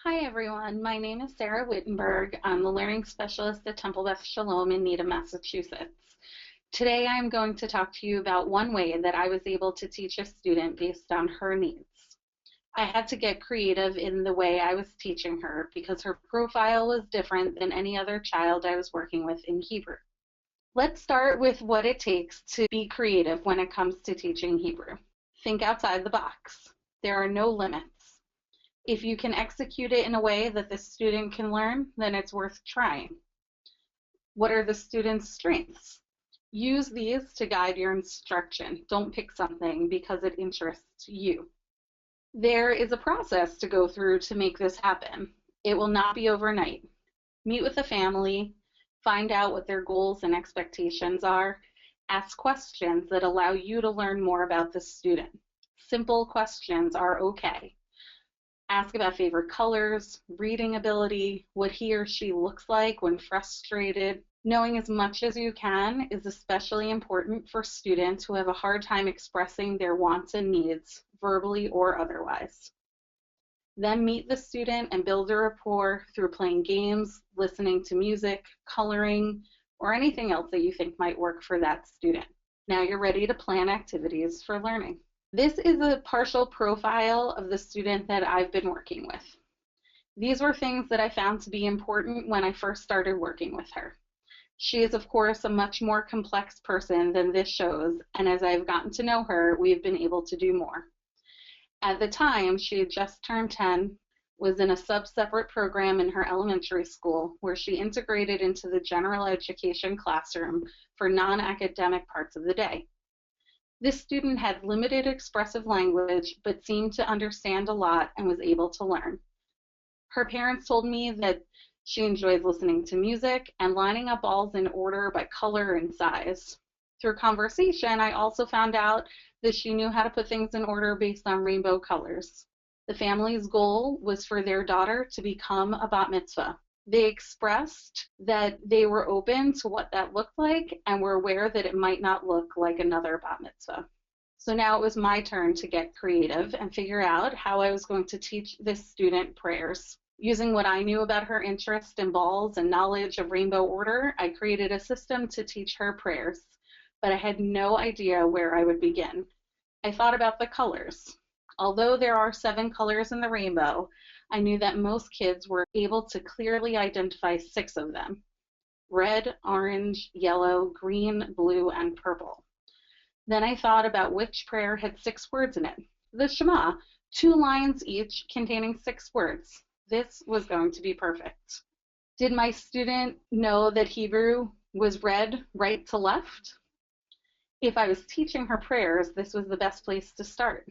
Hi everyone, my name is Sarah Wittenberg. I'm the Learning Specialist at Temple Beth Shalom in Needham, Massachusetts. Today I'm going to talk to you about one way that I was able to teach a student based on her needs. I had to get creative in the way I was teaching her because her profile was different than any other child I was working with in Hebrew. Let's start with what it takes to be creative when it comes to teaching Hebrew. Think outside the box. There are no limits. If you can execute it in a way that the student can learn, then it's worth trying. What are the student's strengths? Use these to guide your instruction. Don't pick something because it interests you. There is a process to go through to make this happen. It will not be overnight. Meet with the family, find out what their goals and expectations are, ask questions that allow you to learn more about the student. Simple questions are okay. Ask about favorite colors, reading ability, what he or she looks like when frustrated. Knowing as much as you can is especially important for students who have a hard time expressing their wants and needs, verbally or otherwise. Then meet the student and build a rapport through playing games, listening to music, coloring, or anything else that you think might work for that student. Now you're ready to plan activities for learning. This is a partial profile of the student that I've been working with. These were things that I found to be important when I first started working with her. She is, of course, a much more complex person than this shows, and as I've gotten to know her, we've been able to do more. At the time, she had just turned 10, was in a sub-separate program in her elementary school where she integrated into the general education classroom for non-academic parts of the day. This student had limited expressive language, but seemed to understand a lot and was able to learn. Her parents told me that she enjoys listening to music and lining up balls in order by color and size. Through conversation, I also found out that she knew how to put things in order based on rainbow colors. The family's goal was for their daughter to become a bat mitzvah. They expressed that they were open to what that looked like and were aware that it might not look like another bat mitzvah. So now it was my turn to get creative and figure out how I was going to teach this student prayers. Using what I knew about her interest in balls and knowledge of rainbow order, I created a system to teach her prayers, but I had no idea where I would begin. I thought about the colors. Although there are 7 colors in the rainbow, I knew that most kids were able to clearly identify 6 of them: red, orange, yellow, green, blue, and purple. Then I thought about which prayer had 6 words in it. The Shema, 2 lines each containing 6 words. This was going to be perfect. Did my student know that Hebrew was read right to left? If I was teaching her prayers, this was the best place to start.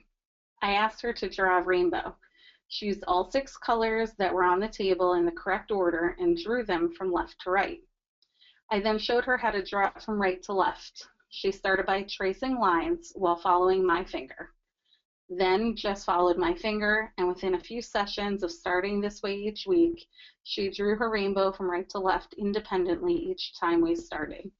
I asked her to draw a rainbow. She used all 6 colors that were on the table in the correct order and drew them from left to right. I then showed her how to draw it from right to left. She started by tracing lines while following my finger. Then just followed my finger, and within a few sessions of starting this way each week, she drew her rainbow from right to left independently each time we started.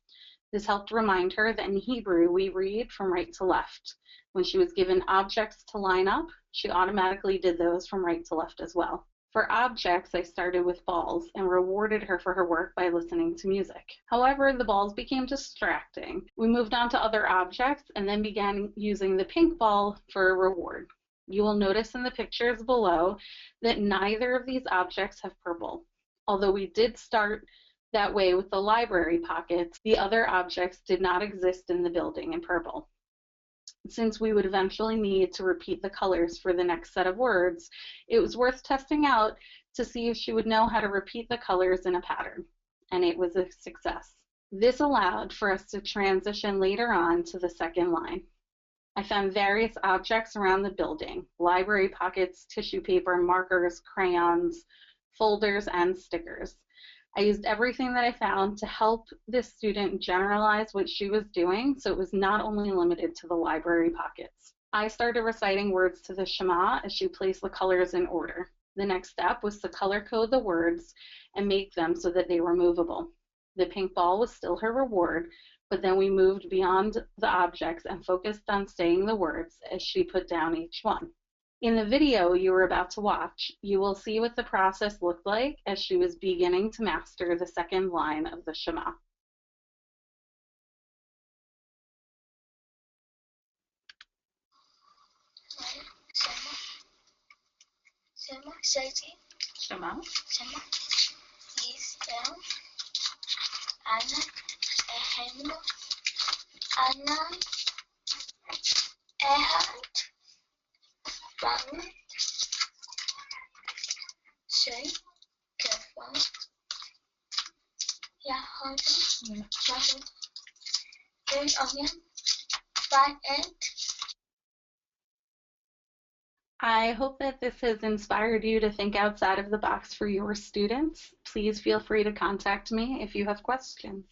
This helped remind her that in Hebrew we read from right to left. When she was given objects to line up, she automatically did those from right to left as well. For objects, I started with balls and rewarded her for her work by listening to music. However, the balls became distracting. We moved on to other objects and then began using the pink ball for a reward. You will notice in the pictures below that neither of these objects have purple. Although we did start that way with the library pockets, the other objects did not exist in the building in purple. Since we would eventually need to repeat the colors for the next set of words, it was worth testing out to see if she would know how to repeat the colors in a pattern, and it was a success. This allowed for us to transition later on to the second line. I found various objects around the building: library pockets, tissue paper, markers, crayons, folders, and stickers. I used everything that I found to help this student generalize what she was doing, so it was not only limited to the library pockets. I started reciting words to the Shema as she placed the colors in order. The next step was to color code the words and make them so that they were movable. The pink ball was still her reward, but then we moved beyond the objects and focused on saying the words as she put down each one. In the video you are about to watch, you will see what the process looked like as she was beginning to master the second line of the Shema. Shema, Shema, Shema. Shema, Yisrael, Anna, Ehenu, Anna, Ehad, Banu, Shei, Kefon, Yahoda, Yahud, Onyan, Ba'ed. I hope that this has inspired you to think outside of the box for your students. Please feel free to contact me if you have questions.